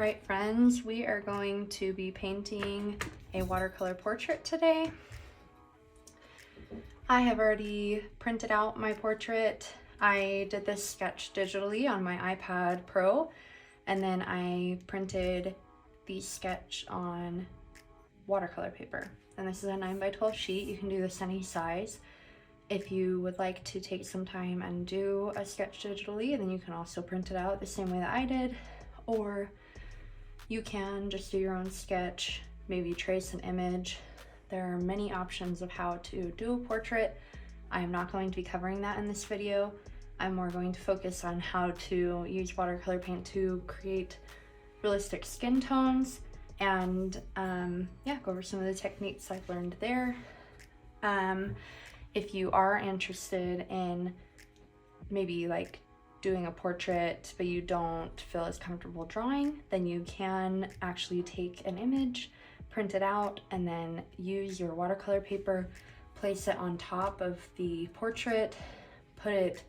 Alright friends, we are going to be painting a watercolor portrait today. I have already printed out my portrait. I did this sketch digitally on my iPad Pro, and then I printed the sketch on watercolor paper. And this is a 9x12 sheet. You can do this any size. If you would like to take some time and do a sketch digitally, then you can also print it out the same way that I did, or you can just do your own sketch, maybe trace an image. There are many options of how to do a portrait. I am not going to be covering that in this video. I'm more going to focus on how to use watercolor paint to create realistic skin tones and yeah, go over some of the techniques I've learned there. If you are interested in maybe like doing a portrait but you don't feel as comfortable drawing, then you can actually take an image, print it out, and then use your watercolor paper, place it on top of the portrait, put it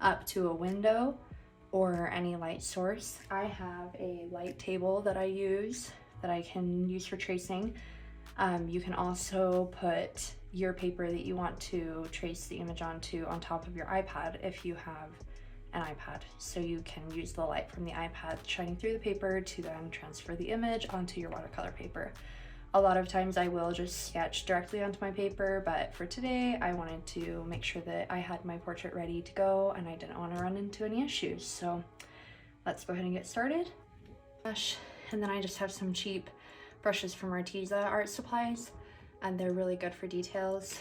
up to a window or any light source. I have a light table that I use that I can use for tracing. You can also put your paper that you want to trace the image onto on top of your iPad if you have an iPad. So you can use the light from the iPad shining through the paper to then transfer the image onto your watercolor paper. A lot of times I will just sketch directly onto my paper, but for today I wanted to make sure that I had my portrait ready to go and I didn't want to run into any issues. So let's go ahead and get started. And then I just have some cheap brushes from Arteza Art Supplies, and they're really good for details.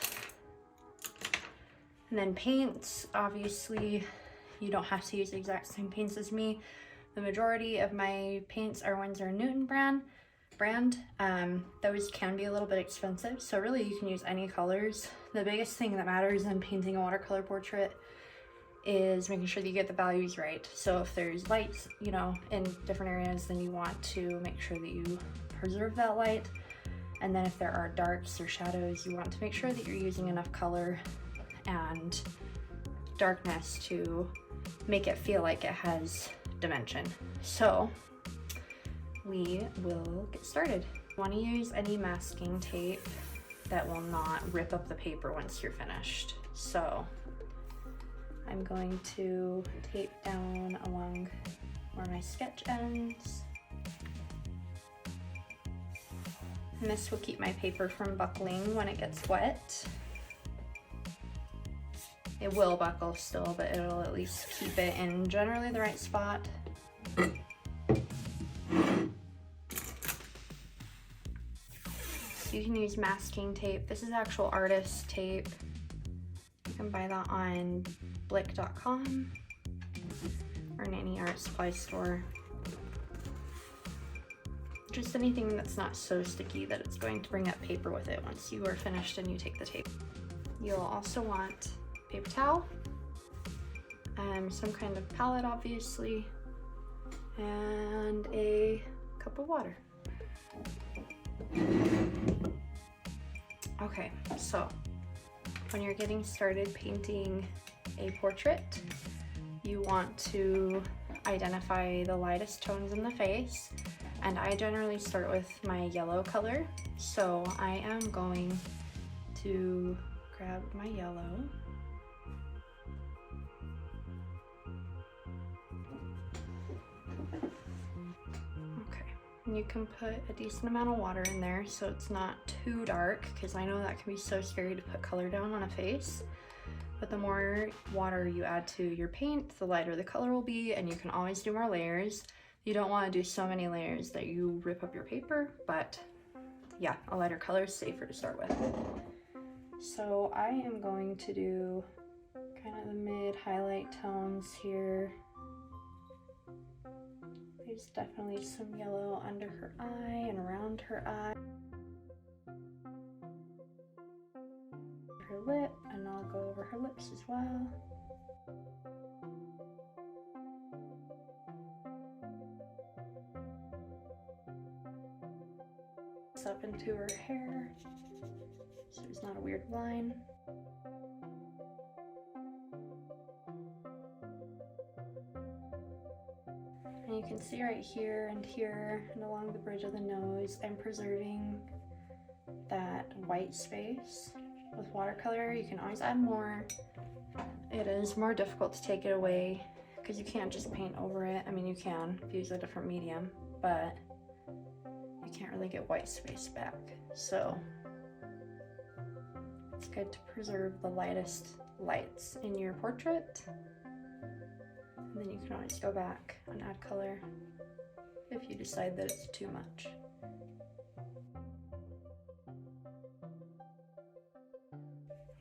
And then paints, obviously you don't have to use the exact same paints as me. The majority of my paints are Winsor & Newton brand. Those can be a little bit expensive, so really you can use any colors. The biggest thing that matters in painting a watercolor portrait is making sure that you get the values right. So if there's lights, you know, in different areas, then you want to make sure that you preserve that light. And then if there are darks or shadows, you want to make sure that you're using enough color and darkness to make it feel like it has dimension. So we will get started. You want to use any masking tape that will not rip up the paper once you're finished. So I'm going to tape down along where my sketch ends. And this will keep my paper from buckling when it gets wet. It will buckle still, but it'll at least keep it in generally the right spot. You can use masking tape. This is actual artist tape. You can buy that on blick.com or in any art supply store. Just anything that's not so sticky that it's going to bring up paper with it once you are finished and you take the tape. You'll also want paper towel, some kind of palette obviously, and a cup of water. Okay, so when you're getting started painting a portrait, you want to identify the lightest tones in the face, and I generally start with my yellow color. So I am going to grab my yellow. You can put a decent amount of water in there so it's not too dark, because I know that can be so scary to put color down on a face. But the more water you add to your paint, the lighter the color will be, and you can always do more layers. You don't want to do so many layers that you rip up your paper, but yeah, a lighter color is safer to start with. So I am going to do kind of the mid highlight tones here. There's definitely some yellow under her eye and around her eye. Her lip, and I'll go over her lips as well. This up into her hair, so there's not a weird line. And you can see right here and along the bridge of the nose, I'm preserving that white space. With watercolor, you can always add more. It is more difficult to take it away because you can't just paint over it. I mean, you can if you use a different medium, but you can't really get white space back. So it's good to preserve the lightest lights in your portrait. And then you can always go back and add color if you decide that it's too much.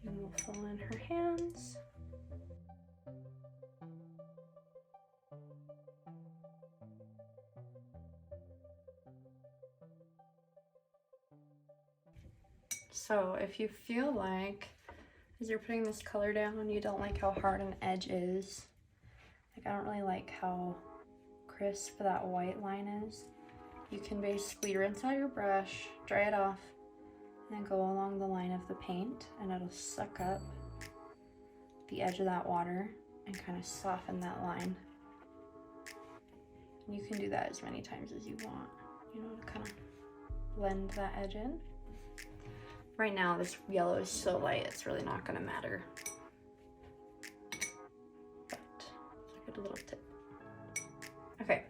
And we'll fill in her hands. So if you feel like, as you're putting this color down, you don't like how hard an edge is, like I don't really like how crisp that white line is, you can basically rinse out your brush, dry it off, and then go along the line of the paint, and it'll suck up the edge of that water and kind of soften that line. And you can do that as many times as you want, you know, to kind of blend that edge in. Right now, this yellow is so light, it's really not gonna matter. But it's a good little tip. Okay,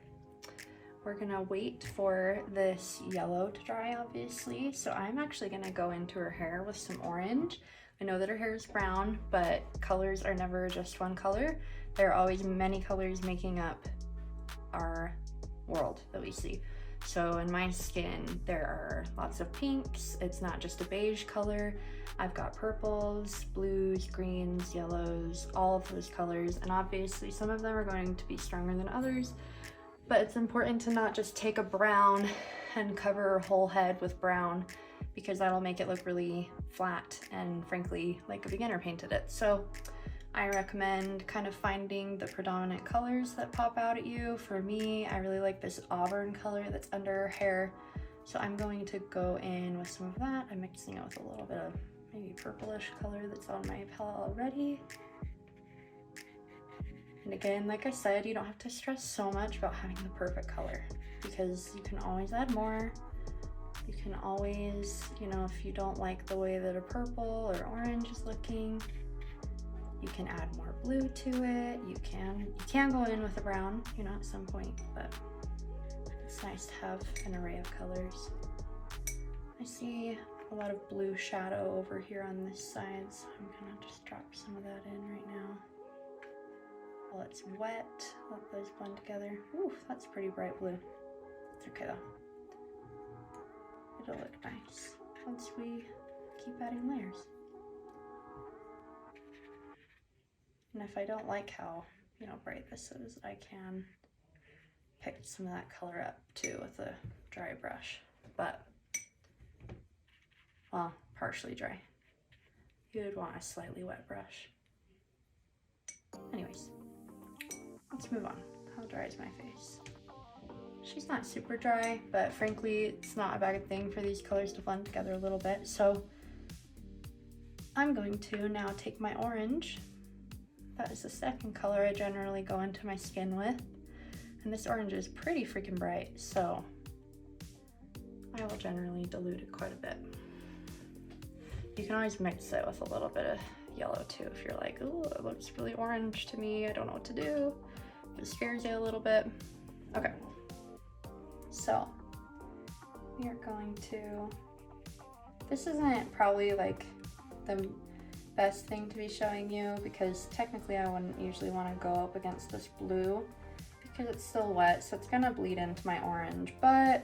we're gonna wait for this yellow to dry, obviously. So I'm actually gonna go into her hair with some orange. I know that her hair is brown, but colors are never just one color. There are always many colors making up our world that we see. So in my skin, there are lots of pinks. It's not just a beige color. I've got purples, blues, greens, yellows, all of those colors. And obviously some of them are going to be stronger than others, but it's important to not just take a brown and cover her whole head with brown, because that'll make it look really flat and frankly like a beginner painted it. So I recommend kind of finding the predominant colors that pop out at you. For me, I really like this auburn color that's under her hair. So I'm going to go in with some of that. I'm mixing it with a little bit of maybe purplish color that's on my palette already. And again, like I said, you don't have to stress so much about having the perfect color, because you can always add more. You can always, you know, if you don't like the way that a purple or orange is looking, you can add more blue to it. You can go in with a brown, you know, at some point, but it's nice to have an array of colors. I see a lot of blue shadow over here on this side, so I'm gonna just drop some of that in right now. While it's wet, let those blend together. Ooh, that's pretty bright blue. It's okay though. It'll look nice once we keep adding layers. And if I don't like how, you know, bright this is, I can pick some of that color up too with a dry brush, but, well, partially dry. You would want a slightly wet brush. Anyways, let's move on. How dry is my face? She's not super dry, but frankly, it's not a bad thing for these colors to blend together a little bit. So I'm going to now take my orange. That is the second color I generally go into my skin with. And this orange is pretty freaking bright, so I will generally dilute it quite a bit. You can always mix it with a little bit of yellow too if you're like, oh, it looks really orange to me, I don't know what to do. If it scares you a little bit. Okay, so we are going to, this isn't probably like the best thing to be showing you, because technically I wouldn't usually want to go up against this blue because it's still wet, so it's gonna bleed into my orange, but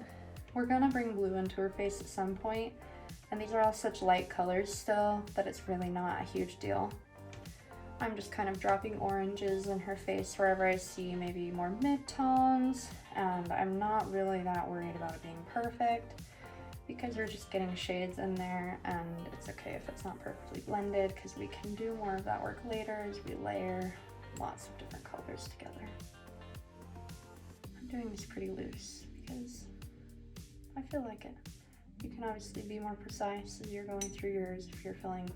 we're gonna bring blue into her face at some point, and these are all such light colors still that it's really not a huge deal. I'm just kind of dropping oranges in her face wherever I see maybe more mid-tones, and I'm not really that worried about it being perfect, because we're just getting shades in there, and it's okay if it's not perfectly blended, because we can do more of that work later as we layer lots of different colors together. I'm doing this pretty loose because I feel like it. You can obviously be more precise as you're going through yours if you're feeling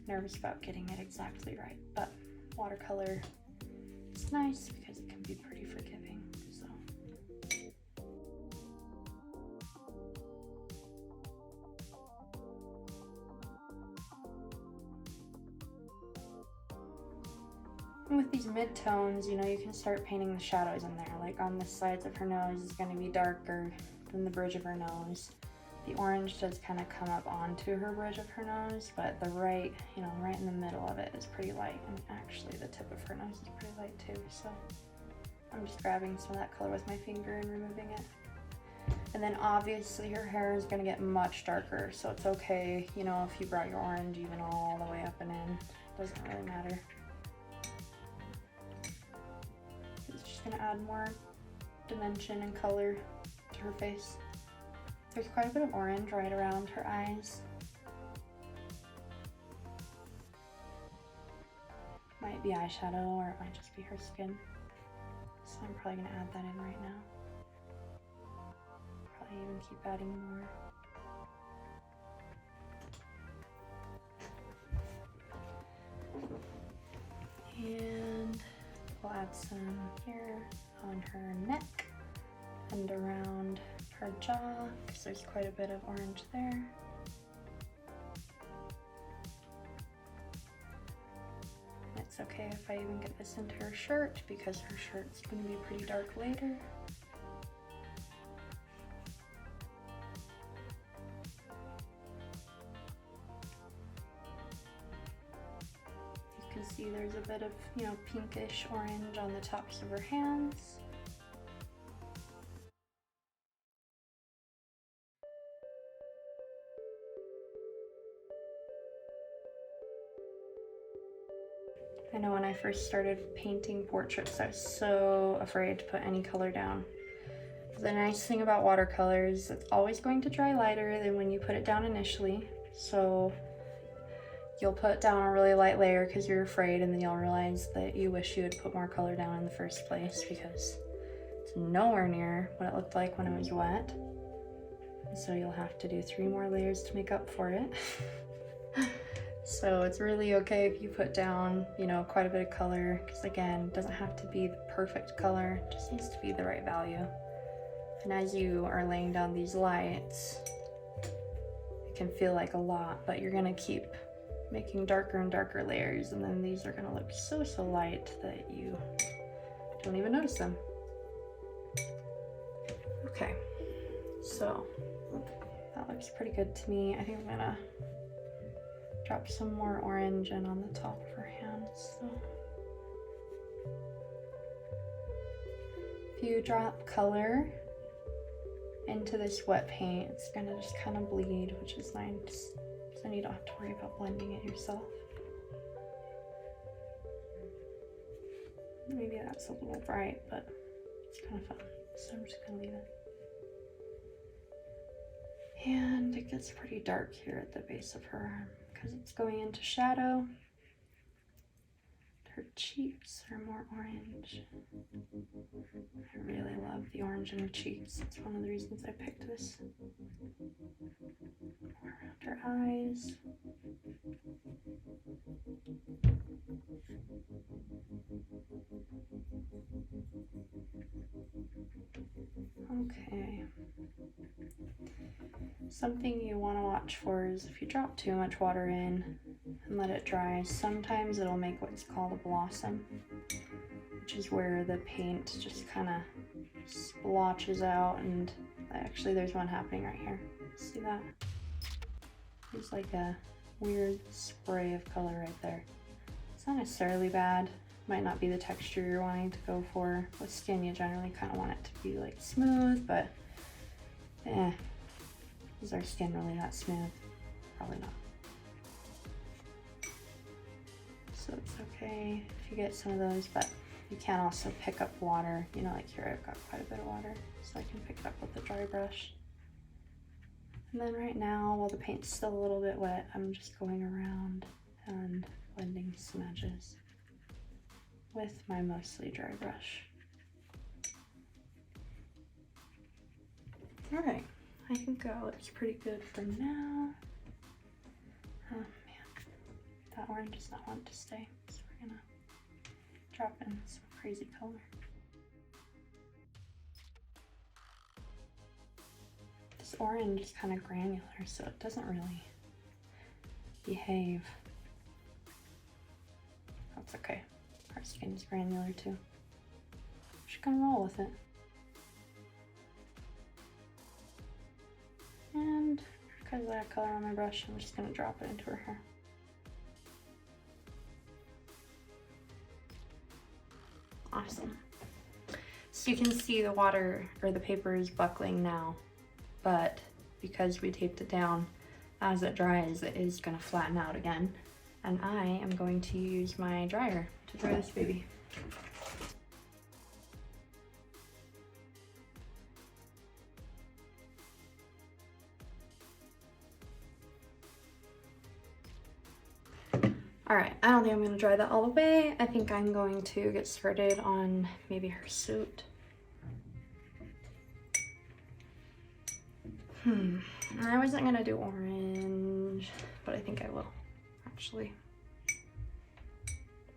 nervous about getting it exactly right, but watercolor is nice because it can be pretty freaking And with these mid-tones, you know, you can start painting the shadows in there. Like on the sides of her nose is going to be darker than the bridge of her nose. The orange does kind of come up onto her bridge of her nose, but the right, you know, right in the middle of it is pretty light. And actually the tip of her nose is pretty light too, so I'm just grabbing some of that color with my finger and removing it. And then obviously her hair is gonna get much darker, so it's okay, you know, if you brought your orange even all the way up and in, doesn't really matter. It's just gonna add more dimension and color to her face. There's quite a bit of orange right around her eyes. Might be eyeshadow, or it might just be her skin. So I'm probably gonna add that in right now. Probably even keep adding more. And we'll add some here on her neck and around her jaw, because there's quite a bit of orange there. It's okay if I even get this into her shirt, because her shirt's going to be pretty dark later. You can see there's a bit of, you know, pinkish orange on the tops of her hands. I know when I first started painting portraits, I was so afraid to put any color down. The nice thing about watercolors, it's always going to dry lighter than when you put it down initially. So you'll put down a really light layer because you're afraid, and then you'll realize that you wish you had put more color down in the first place, because it's nowhere near what it looked like when it was wet. So you'll have to do 3 more layers to make up for it. So it's really okay if you put down, you know, quite a bit of color, because again, it doesn't have to be the perfect color, it just needs to be the right value. And as you are laying down these lights, it can feel like a lot, but you're gonna keep making darker and darker layers, and then these are gonna look so light that you don't even notice them. Okay, so that looks pretty good to me. I think I'm gonna drop some more orange in on the top of her hands. So if you drop color into this wet paint, it's gonna just kind of bleed, which is nice. So then you don't have to worry about blending it yourself. Maybe that's a little bright, but it's kind of fun. So I'm just gonna leave it. And it gets pretty dark here at the base of her arm, because it's going into shadow. Her cheeks are more orange. I really love the orange in her cheeks. It's one of the reasons I picked this. More around her eyes. Okay. Something you want to watch for is if you drop too much water in and let it dry, sometimes it'll make what's called a blossom, which is where the paint just kind of splotches out, and actually there's one happening right here. See that? There's like a weird spray of color right there. It's not necessarily bad. Might not be the texture you're wanting to go for. With skin, you generally kind of want it to be like smooth, but is our skin really that smooth? Probably not. So it's okay if you get some of those, but you can also pick up water. You know, like here I've got quite a bit of water, so I can pick it up with a dry brush. And then right now, while the paint's still a little bit wet, I'm just going around and blending some edges with my mostly dry brush. All right. I think that looks pretty good for now. Oh man, that orange does not want to stay, so we're gonna drop in some crazy color. This orange is kind of granular, so it doesn't really behave. That's okay. Her skin's granular too. She's gonna roll with it. And because of that color on my brush, I'm just gonna drop it into her hair. Awesome. So you can see the water or the paper is buckling now, but because we taped it down, as it dries, it is gonna flatten out again. And I am going to use my dryer to dry this baby. All right, I don't think I'm gonna dry that all the way. I think I'm going to get started on maybe her suit. I wasn't gonna do orange, but I think I will, actually.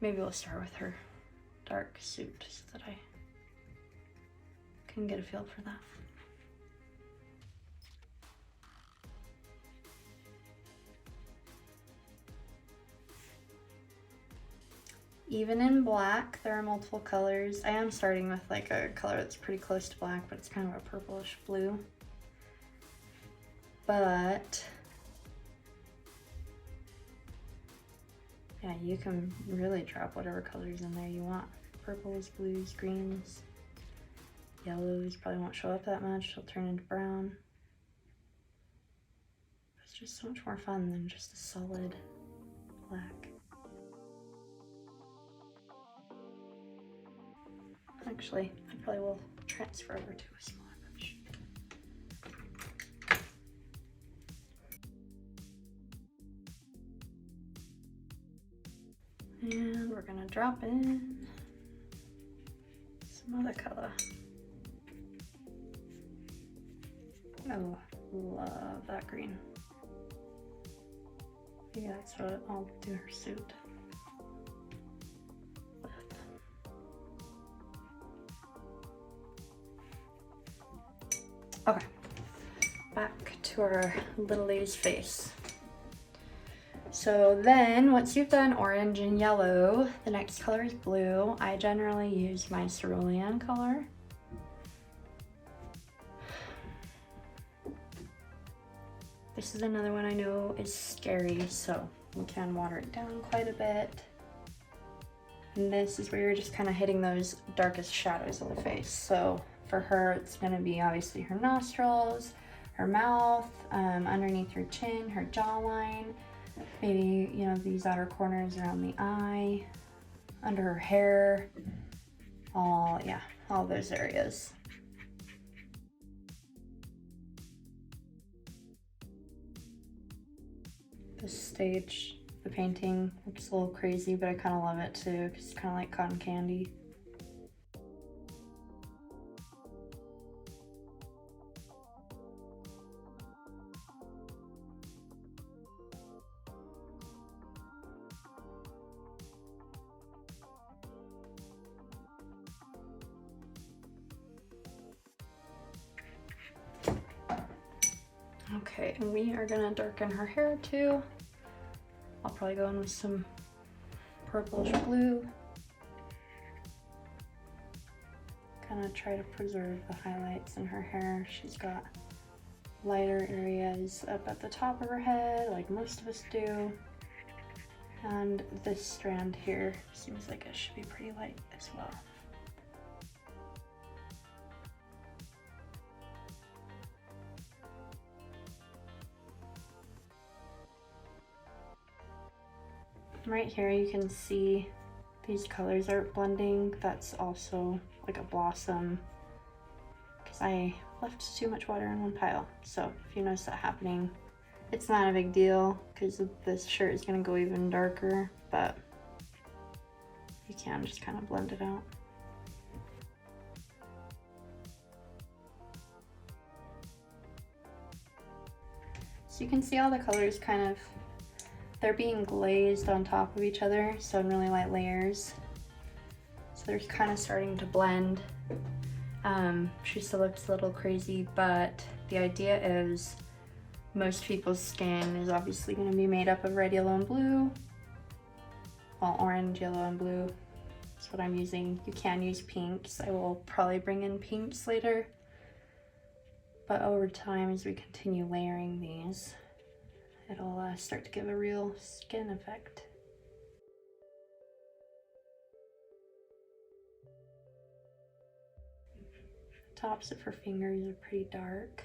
Maybe we'll start with her dark suit so that I can get a feel for that. Even in black, there are multiple colors. I am starting with like a color that's pretty close to black, but it's kind of a purplish blue. But yeah, you can really drop whatever colors in there you want. Purples, blues, greens, yellows probably won't show up that much. It'll turn into brown. It's just so much more fun than just a solid black. Actually, I probably will transfer over to a smaller brush. And we're gonna drop in some other color. Oh, love that green. Maybe that's what I'll do her suit. Okay, back to our little lady's face. So then, once you've done orange and yellow, the next color is blue. I generally use my cerulean color. This is another one I know is scary, so we can water it down quite a bit. And this is where you're just kind of hitting those darkest shadows of the face. So for her, it's gonna be obviously her nostrils, her mouth, underneath her chin, her jawline, maybe, you know, these outer corners around the eye, under her hair, all those areas. This stage, the painting looks a little crazy, but I kind of love it too, because it's kind of like cotton candy. Okay, and we are gonna darken her hair too. I'll probably go in with some purplish blue. Kind of try to preserve the highlights in her hair. She's got lighter areas up at the top of her head, like most of us do. And this strand here seems like it should be pretty light as well. Right here you can see these colors are blending. That's also like a blossom, because I left too much water in one pile. So if you notice that happening, it's not a big deal because this shirt is going to go even darker, but you can just kind of blend it out. So you can see all the colors kind of, they're being glazed on top of each other, so in really light layers. So they're kind of starting to blend. She still looks a little crazy, but the idea is most people's skin is obviously going to be made up of red, yellow, and blue. Well, orange, yellow, and blue. That's what I'm using. You can use pinks. I will probably bring in pinks later. But over time, as we continue layering these, it'll start to give a real skin effect. The tops of her fingers are pretty dark.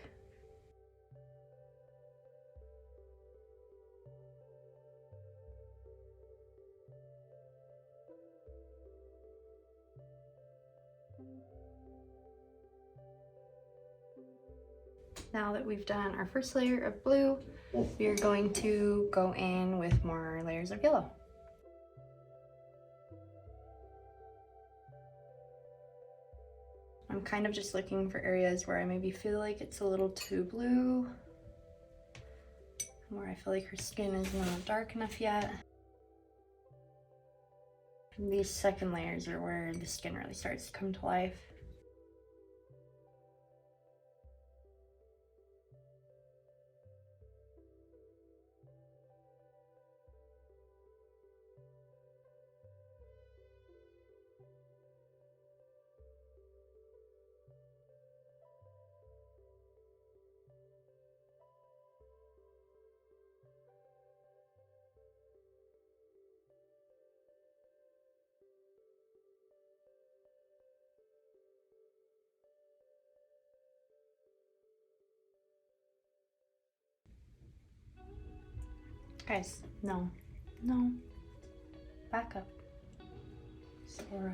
Now that we've done our first layer of blue, we are going to go in with more layers of yellow. I'm kind of just looking for areas where I maybe feel like it's a little too blue, where I feel like her skin is not dark enough yet. And these second layers are where the skin really starts to come to life. Guys, no, back up. Sora.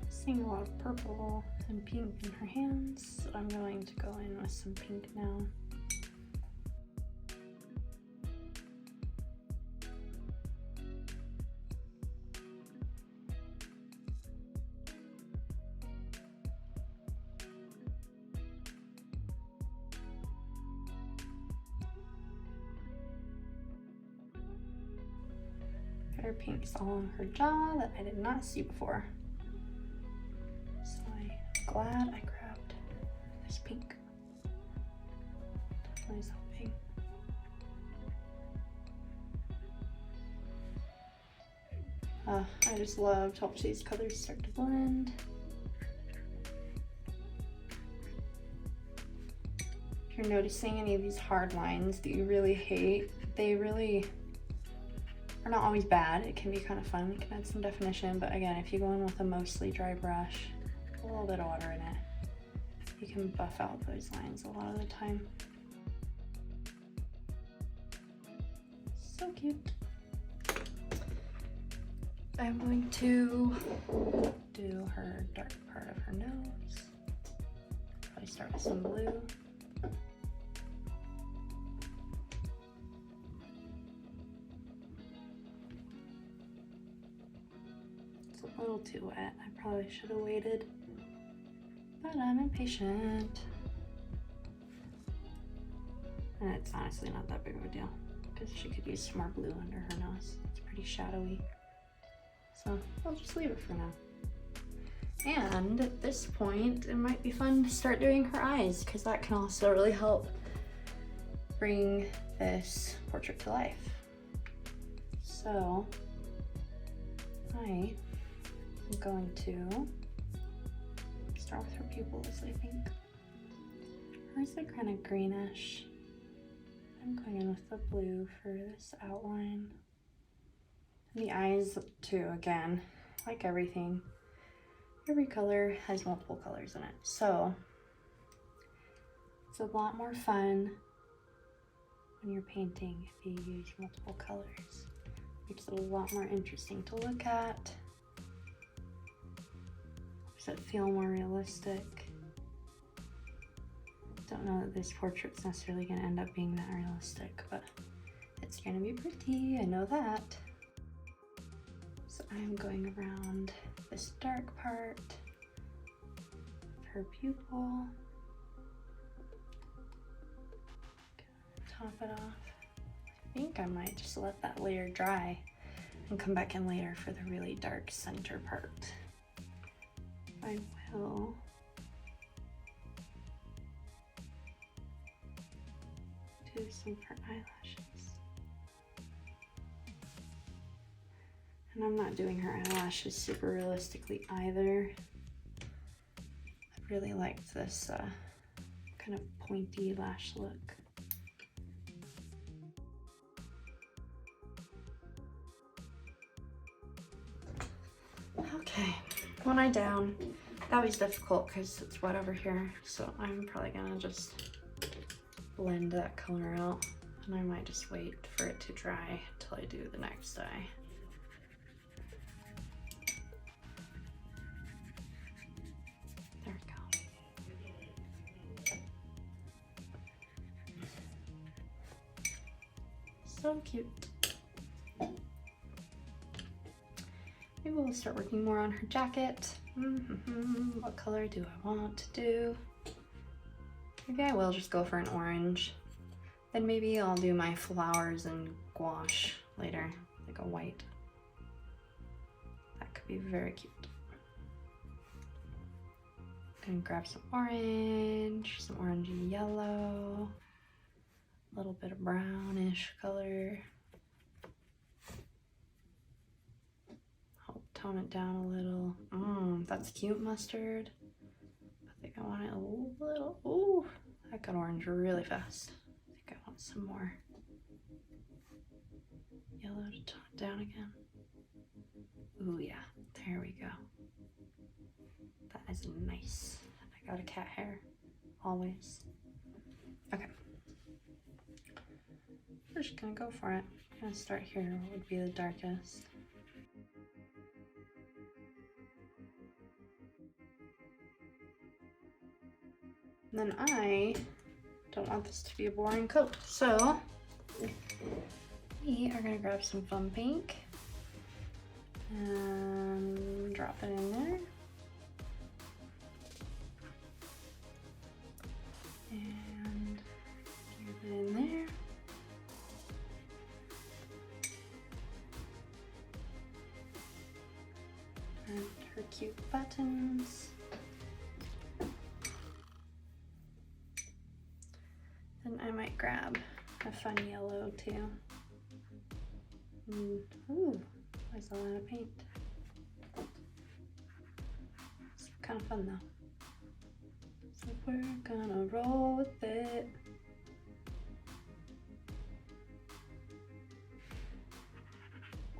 Seeing a lot of purple and pink in her hands, so I'm going to go in with some pink now. Got her pinks all on her jaw that I did not see before. Glad I grabbed this pink. Definitely something. I just love to watch these colors start to blend. If you're noticing any of these hard lines that you really hate, they really are not always bad. It can be kind of fun. It can add some definition, but again, if you go in with a mostly dry brush, a little bit of water in it, you can buff out those lines a lot of the time. So cute. I'm going to do her dark part of her nose. Probably start with some blue. It's a little too wet. I probably should have waited, but I'm impatient. And it's honestly not that big of a deal because she could use some more blue under her nose. It's pretty shadowy. So I'll just leave it for now. And at this point, it might be fun to start doing her eyes because that can also really help bring this portrait to life. So I am going to start with her pupils, I think. Hers are kind of greenish. I'm going in with the blue for this outline. The eyes too, again, like everything, every color has multiple colors in it. So it's a lot more fun when you're painting if you use multiple colors. Makes it a lot more interesting to look at. Makes it feel more realistic. Don't know that this portrait's necessarily going to end up being that realistic, but it's going to be pretty, I know that. So I'm going around this dark part of her pupil. top it off. I think I might just let that layer dry and come back in later for the really dark center part. I will do some for eyelashes. And I'm not doing her eyelashes super realistically either. I really liked this kind of pointy lash look. Okay, one eye down. That was difficult because it's wet over here, so I'm probably gonna just blend that color out, and I might just wait for it to dry till I do the next eye. There we go. So cute. Maybe we'll start working more on her jacket. What color do I want to do? Maybe I will just go for an orange. Then maybe I'll do my flowers and gouache later, like a white. That could be very cute. Gonna grab some orange and yellow, a little bit of brownish color. I'll tone it down a little. That's cute mustard. I think I want it a little, ooh, that got orange really fast. I think I want some more yellow to tone it down again. Ooh yeah, there we go. That is nice. I got a cat hair, always. Okay. We're just gonna go for it. I'm gonna start here, what would be the darkest. And then I don't want this to be a boring coat, so we are gonna grab some foam pink and drop it in there. And give it in there. And her cute buttons. Then I might grab a fun yellow too. Ooh, there's a lot of paint. It's kind of fun though. So we're gonna roll with it.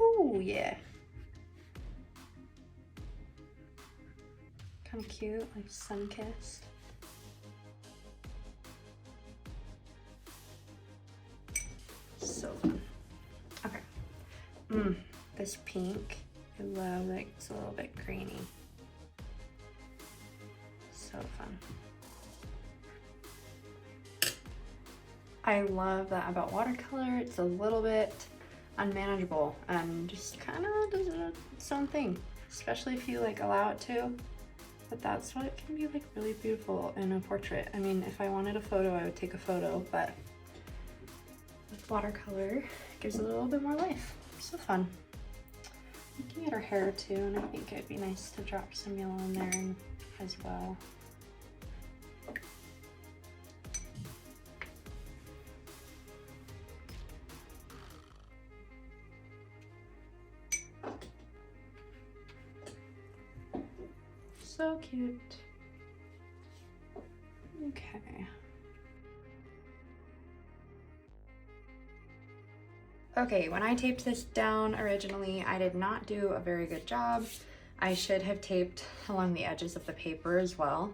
Ooh, yeah. Kind of cute, like sun-kissed. So fun. Okay. This pink, I love it. It's a little bit grainy. So fun. I love that about watercolor. It's a little bit unmanageable and just kind of does its own thing, especially if you like allow it to. But that's what it can be like, really beautiful in a portrait. I mean, if I wanted a photo, I would take a photo, but with watercolor, it gives it a little bit more life. So fun. Looking at her hair too, and I think it'd be nice to drop some yellow in there as well. So cute. Okay. Okay, when I taped this down originally, I did not do a very good job. I should have taped along the edges of the paper as well.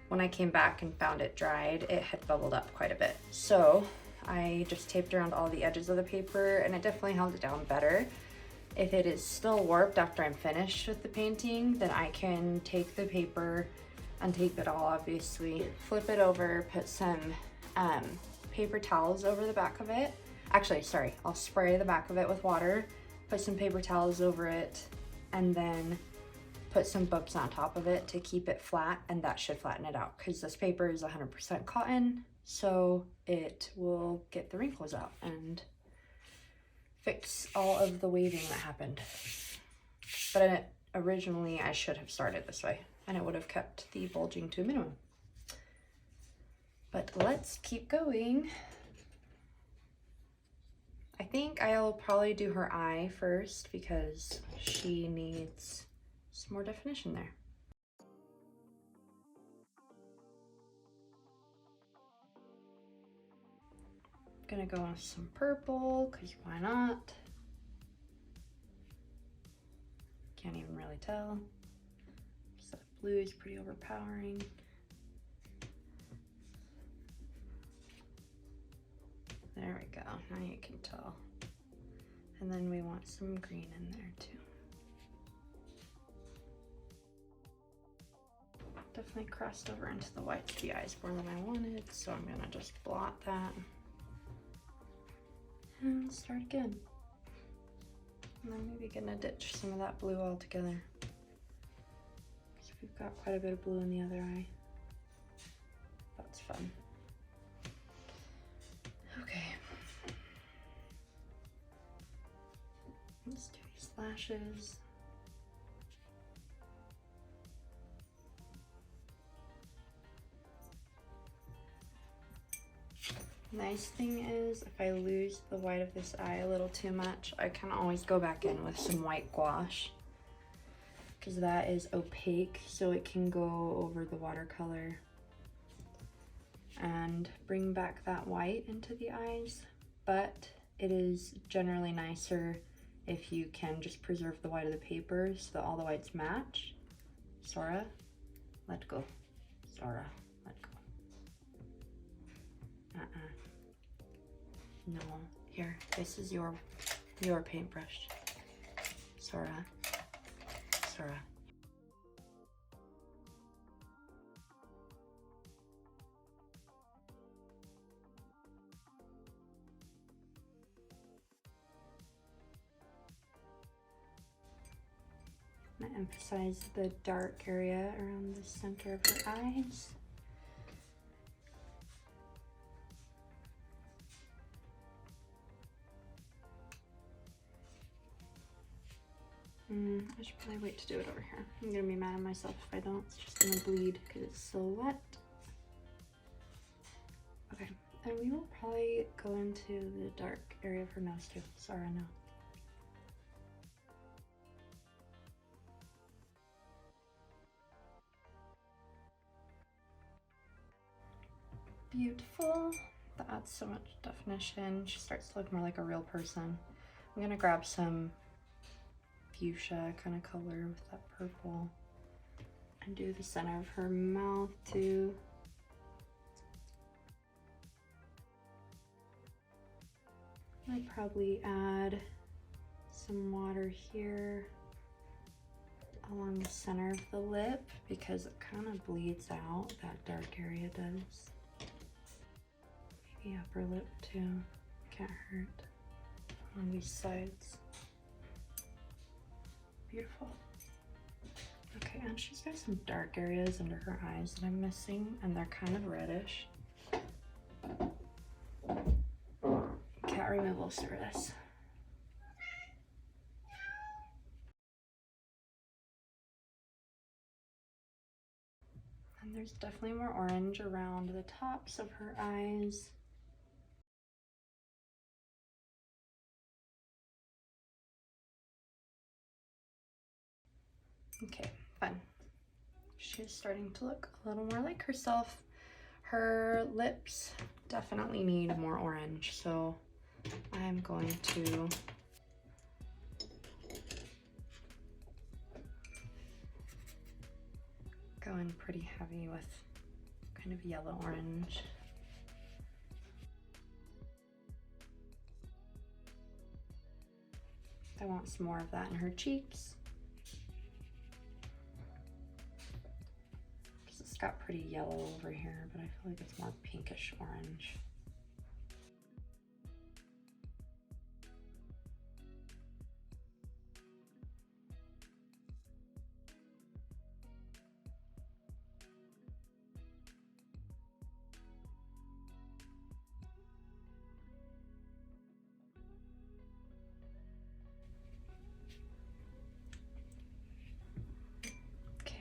When I came back and found it dried, it had bubbled up quite a bit. So I just taped around all the edges of the paper, and it definitely held it down better. If it is still warped after I'm finished with the painting, then I can take the paper, untape it all obviously, flip it over, put some paper towels over the back of it. Actually, sorry, I'll spray the back of it with water, put some paper towels over it, and then put some books on top of it to keep it flat, and that should flatten it out because this paper is 100% cotton so it will get the wrinkles out and fix all of the waving that happened. But originally I should have started this way, and it would have kept the bulging to a minimum. But let's keep going. I think I'll probably do her eye first because she needs some more definition there. I'm gonna go with some purple, because why not? Can't even really tell. So that blue is pretty overpowering. There we go, now you can tell. And then we want some green in there too. Definitely crossed over into the whites of the eyes more than I wanted, so I'm gonna just blot that. And start again. And I'm maybe gonna ditch some of that blue altogether, because we've got quite a bit of blue in the other eye. That's fun. Okay. Let's do these lashes. Nice thing is, if I lose the white of this eye a little too much, I can always go back in with some white gouache, because that is opaque, so it can go over the watercolor and bring back that white into the eyes. But it is generally nicer if you can just preserve the white of the paper so that all the whites match. Sora, let go. Sora, let go. No, here, this is your paintbrush. Sora, Sora. I'm gonna emphasize the dark area around the center of her eyes. I should probably wait to do it over here. I'm gonna be mad at myself if I don't. It's just gonna bleed because it's so wet. Okay, and we will probably go into the dark area of her nose too. Sorry, no. Beautiful. That adds so much definition. She starts to look more like a real person. I'm gonna grab some fuchsia kind of color with that purple and do the center of her mouth too. I'd probably add some water here along the center of the lip because it kind of bleeds out, that dark area does. Maybe upper lip too, can't hurt on these sides. Beautiful. Okay, and she's got some dark areas under her eyes that I'm missing, and they're kind of reddish. Cat removal service. And there's definitely more orange around the tops of her eyes. Okay, fun. She's starting to look a little more like herself. Her lips definitely need more orange, so I'm going to go in pretty heavy with kind of yellow orange. I want some more of that in her cheeks. It's got pretty yellow over here, but I feel like it's more pinkish orange.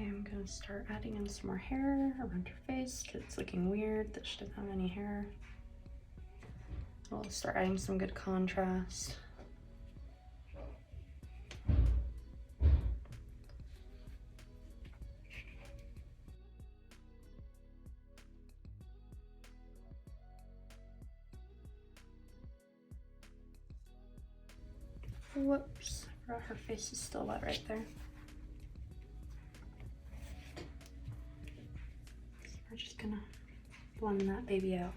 Okay, I'm gonna start adding in some more hair around her face because it's looking weird that she doesn't have any hair. We'll start adding some good contrast. Whoops, I forgot her face is still wet right there. So we're just gonna blend that baby out.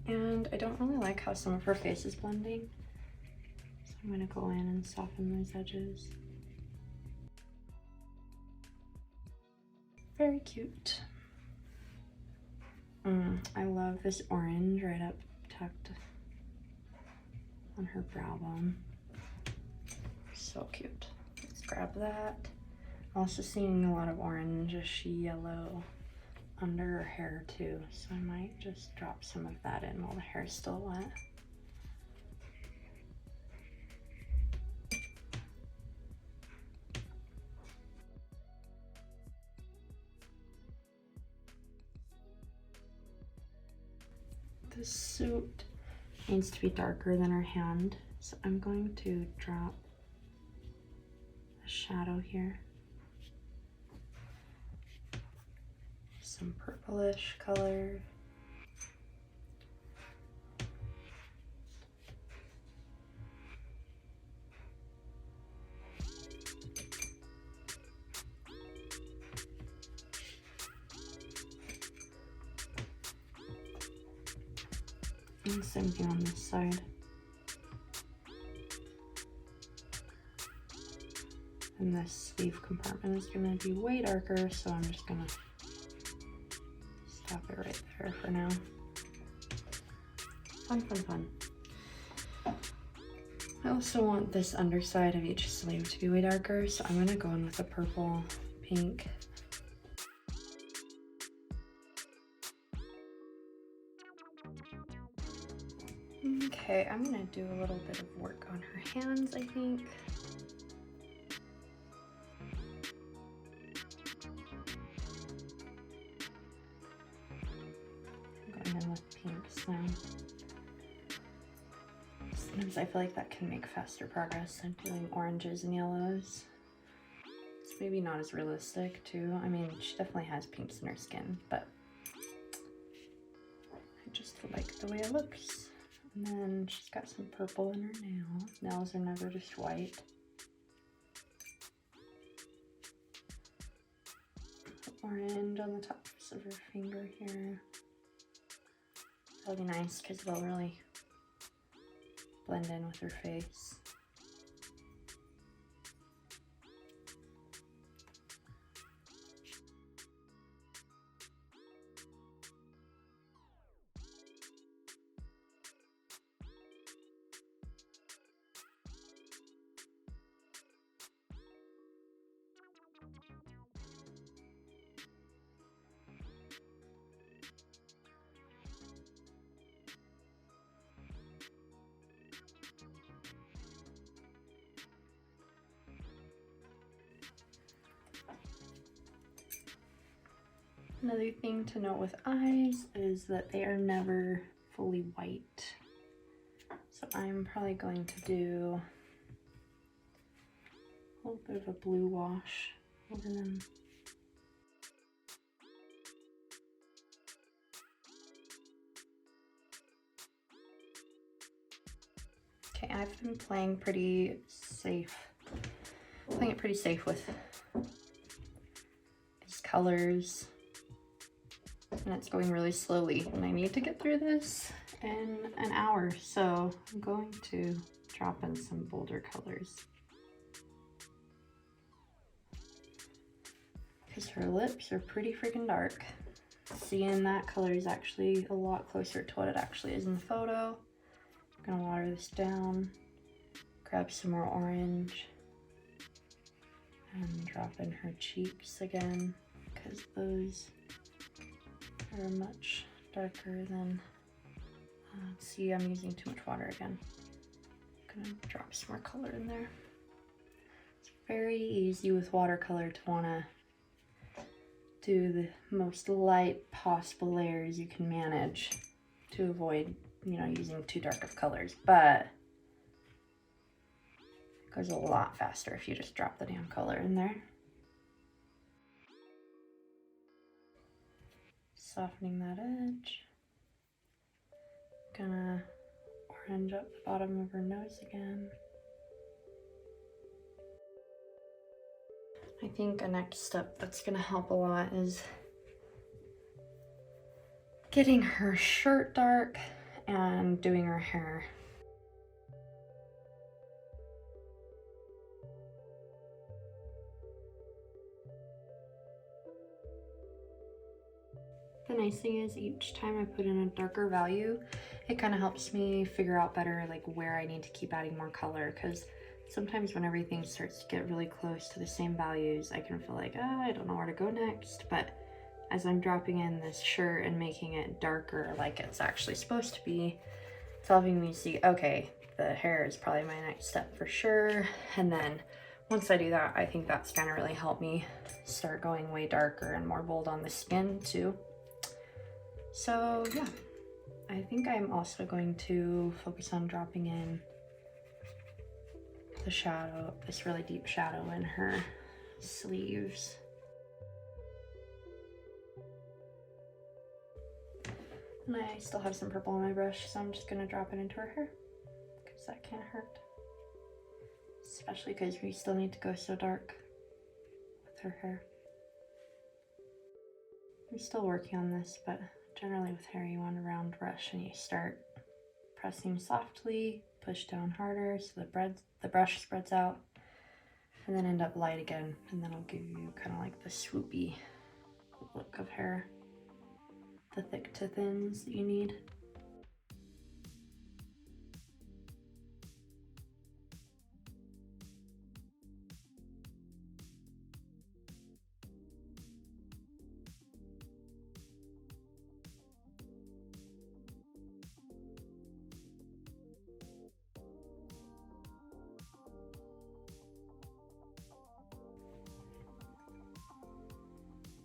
And I don't really like how some of her face is blending, so I'm gonna go in and soften those edges. Very cute. I love this orange right up tucked on her brow bone. So cute. Let's grab that. Also seeing a lot of orangish yellow under her hair too, so I might just drop some of that in while the hair's still wet. This suit needs to be darker than her hand, so I'm going to drop a shadow here. Some purplish color. And same thing on this side. And this sleeve compartment is going to be way darker, so I'm just going to stop it right there for now. Fun, fun, fun. I also want this underside of each sleeve to be way darker, so I'm going to go in with a purple pink. Okay, I'm gonna do a little bit of work on her hands, I think. I'm going in with pinks now. Sometimes I feel like that can make faster progress than doing oranges and yellows. It's maybe not as realistic too. I mean, she definitely has pinks in her skin, but I just like the way it looks. And then she's got some purple in her nails. Nails are never just white. Orange on the tops of her finger here. That'll be nice because it'll really blend in with her face. Another thing to note with eyes is that they are never fully white. So I'm probably going to do a little bit of a blue wash over them. Okay, I've been playing pretty safe. Playing it pretty safe with these colors. And it's going really slowly, and I need to get through this in an hour, so I'm going to drop in some bolder colors. Because her lips are pretty freaking dark. Seeing that color is actually a lot closer to what it actually is in the photo. I'm gonna water this down, grab some more orange, and drop in her cheeks again, because those are much darker than, see, I'm using too much water again. Gonna drop some more color in there. It's very easy with watercolor to want to do the most light possible layers you can manage to avoid, you know, using too dark of colors, but it goes a lot faster if you just drop the damn color in there. Softening that edge. Gonna orange up the bottom of her nose again. I think a next step that's gonna help a lot is getting her shirt dark and doing her hair. The nice thing is each time I put in a darker value, it kind of helps me figure out better like where I need to keep adding more color, because sometimes when everything starts to get really close to the same values, I can feel like, I don't know where to go next. But as I'm dropping in this shirt and making it darker like it's actually supposed to be, it's helping me see, okay, the hair is probably my next step for sure. And then once I do that, I think that's gonna really help me start going way darker and more bold on the skin too. So yeah, I think I'm also going to focus on dropping in the shadow, this really deep shadow in her sleeves. And I still have some purple on my brush, so I'm just gonna drop it into her hair, because that can't hurt. Especially because we still need to go so dark with her hair. I'm still working on this, but generally with hair you want a round brush and you start pressing softly, push down harder so the brush spreads out, and then end up light again, and then it'll give you kind of like the swoopy look of hair, the thick to thins that you need.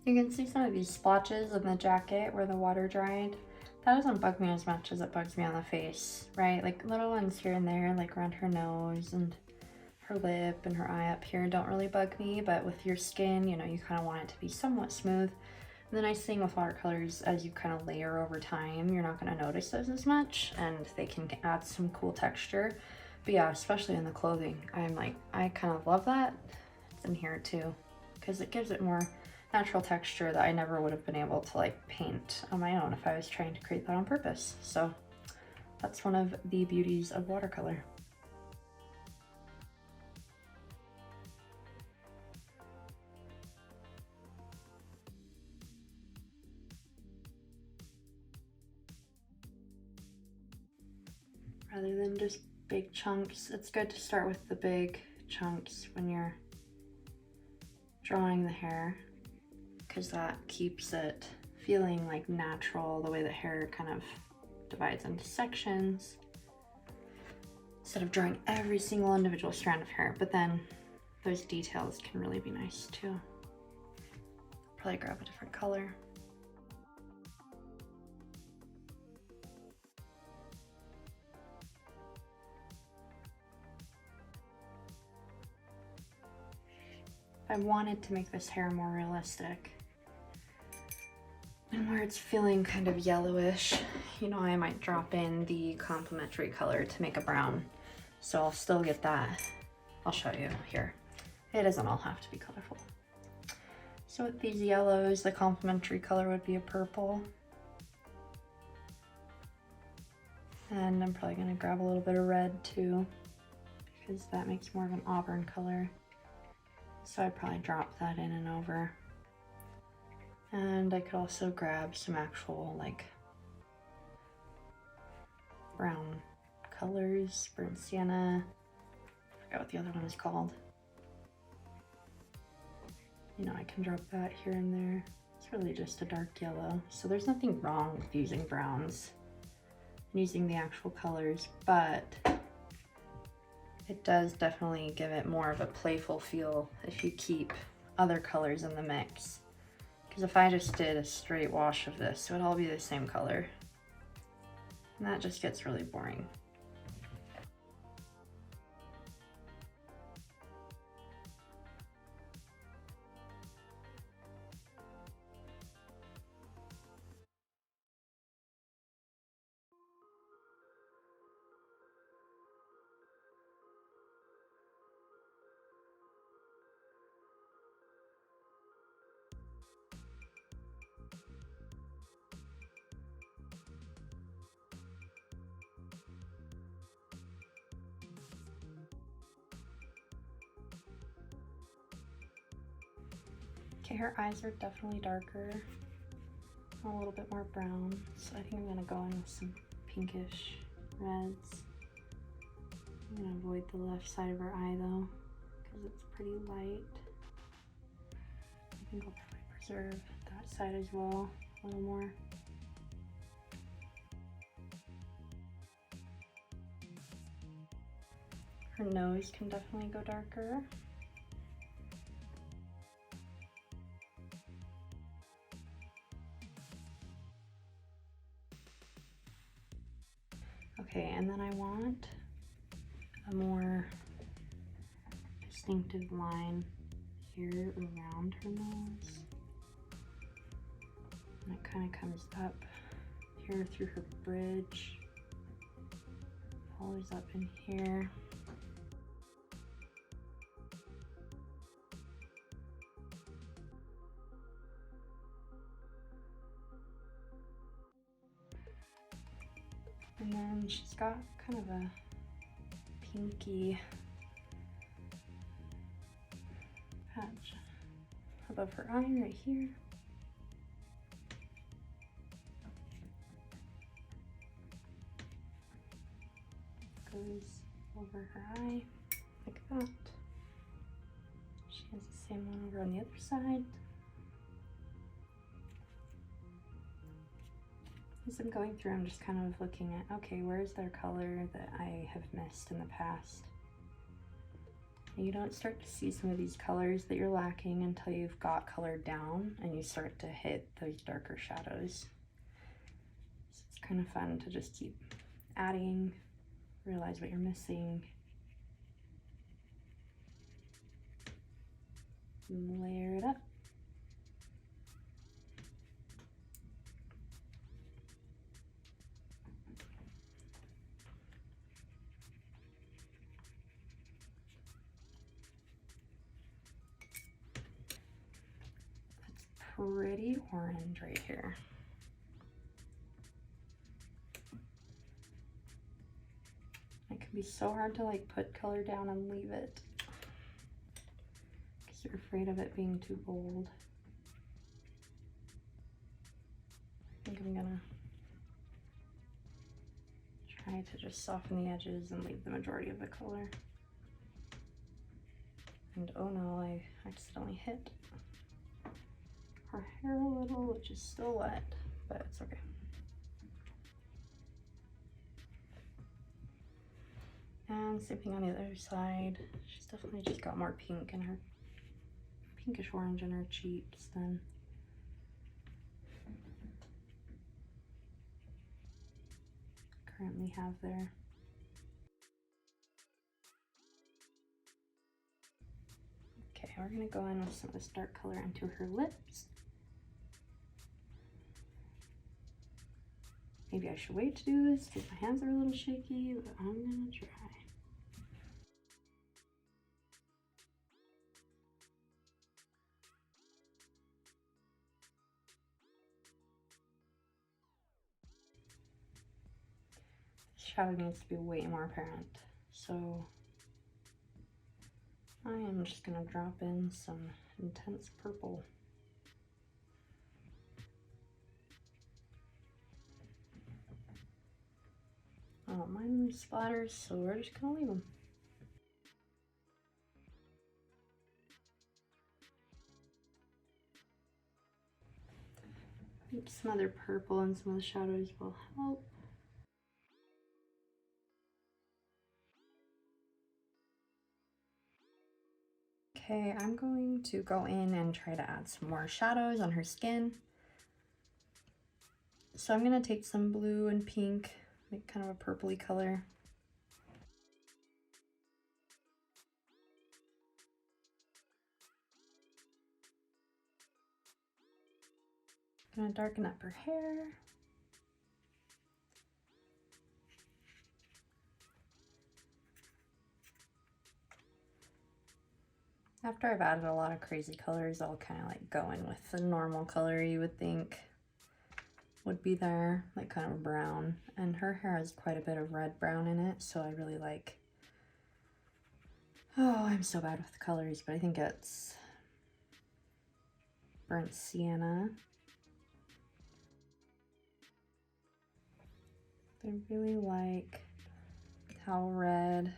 You can see some of these splotches in the jacket where the water dried. That doesn't bug me as much as it bugs me on the face, right? Like little ones here and there, like around her nose and her lip and her eye up here don't really bug me, but with your skin, you know, you kind of want it to be somewhat smooth. And the nice thing with watercolors, as you kind of layer over time, you're not going to notice those as much, and they can add some cool texture. But yeah, especially in the clothing, I kind of love that. It's in here too, because it gives it more natural texture that I never would have been able to like paint on my own if I was trying to create that on purpose. So that's one of the beauties of watercolor. Rather than just big chunks, it's good to start with the big chunks when you're drawing the hair, because that keeps it feeling like natural, the way the hair kind of divides into sections, instead of drawing every single individual strand of hair. But then those details can really be nice too. Probably grab a different color. I wanted to make this hair more realistic, and where it's feeling kind of yellowish, you know, I might drop in the complementary color to make a brown. So I'll still get that. I'll show you here. It doesn't all have to be colorful. So with these yellows, the complementary color would be a purple. And I'm probably gonna grab a little bit of red too, because that makes more of an auburn color. So I'd probably drop that in and over. And I could also grab some actual like brown colors, burnt sienna. I forgot what the other one is called. You know, I can drop that here and there. It's really just a dark yellow. So there's nothing wrong with using browns and using the actual colors, but It does definitely give it more of a playful feel if you keep other colors in the mix. Because if I just did a straight wash of this, it would all be the same color. And that just gets really boring. Okay, her eyes are definitely darker, a little bit more brown, so I think I'm gonna go in with some pinkish reds. I'm gonna avoid the left side of her eye though, because it's pretty light. I think I'll probably preserve that side as well, a little more. Her nose can definitely go darker. Okay, and then I want a more distinctive line here around her nose. And it kind of comes up here through her bridge, follows up in here. And then she's got kind of a pinky patch above her eye right here. Goes over her eye like that. She has the same one over on the other side. As I'm going through, I'm just kind of looking at, okay, where's their color that I have missed in the past? And you don't start to see some of these colors that you're lacking until you've got color down and you start to hit those darker shadows. So it's kind of fun to just keep adding, realize what you're missing, and layer it up. Pretty orange right here. It can be so hard to like put color down and leave it because you're afraid of it being too bold. I think I'm gonna try to just soften the edges and leave the majority of the color. And oh no, I accidentally hit her hair a little, which is still wet, but it's okay. And same thing on the other side. She's definitely just got more pink in her, pinkish orange in her cheeks than currently have there. Okay, we're gonna go in with some of this dark color into her lips. Maybe I should wait to do this because my hands are a little shaky, but I'm gonna try. This shadow needs to be way more apparent, so I am just gonna drop in some intense purple. I don't mind these splatters, so we're just gonna leave them. I think some other purple and some of the shadows will help. Okay, I'm going to go in and try to add some more shadows on her skin. So I'm gonna take some blue and pink, make kind of a purpley color. Gonna darken up her hair. After I've added a lot of crazy colors, I'll kind of like go in with the normal color you would think would be there, like kind of brown. And her hair has quite a bit of red brown in it, so I really like, oh, I'm so bad with the colors, but I think it's burnt sienna. I really like how red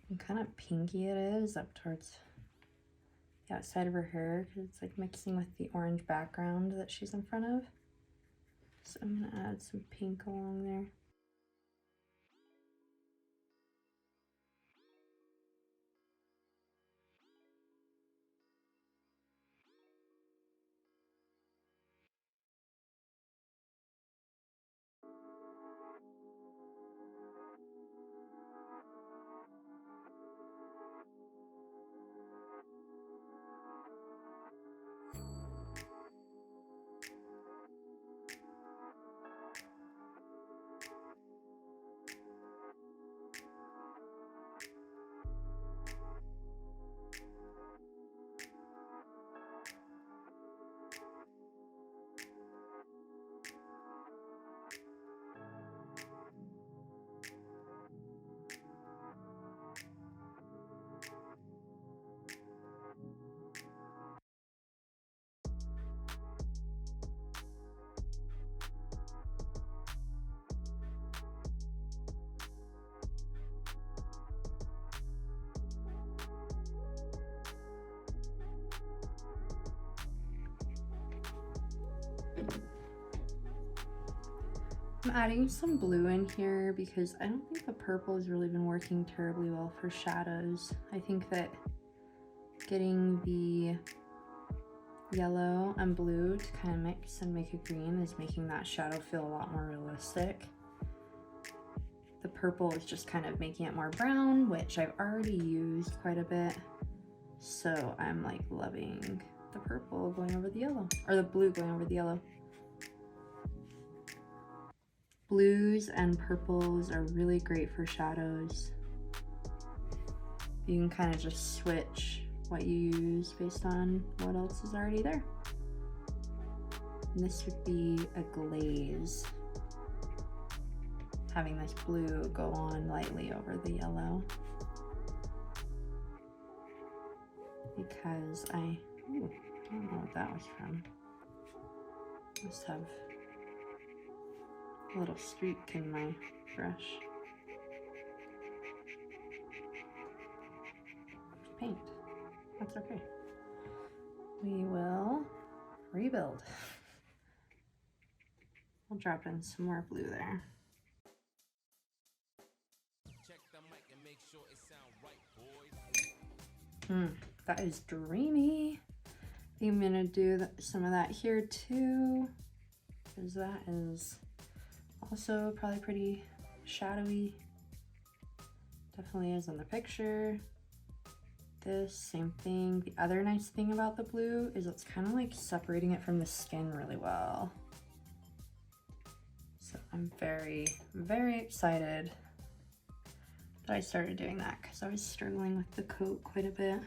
and kind of pinky it is up towards the outside of her hair, because it's like mixing with the orange background that she's in front of. So I'm gonna add some pink along there. I'm adding some blue in here because I don't think the purple has really been working terribly well for shadows. I think that getting the yellow and blue to kind of mix and make a green is making that shadow feel a lot more realistic. The purple is just kind of making it more brown, which I've already used quite a bit. So I'm like loving the purple going over the yellow, or the blue going over the yellow. Blues and purples are really great for shadows. You can kind of just switch what you use based on what else is already there. And this would be a glaze. Having this blue go on lightly over the yellow. Because I don't know what that was from. Must have a little streak in my brush. Paint. That's okay. We will rebuild. I'll drop in some more blue there. Check the mic and make sure it sound right, boys. That is dreamy. I'm gonna do some of that here too, because that is also probably pretty shadowy. Definitely is in the picture. This, same thing. The other nice thing about the blue is it's kind of like separating it from the skin really well. So I'm very, very excited that I started doing that because I was struggling with the coat quite a bit.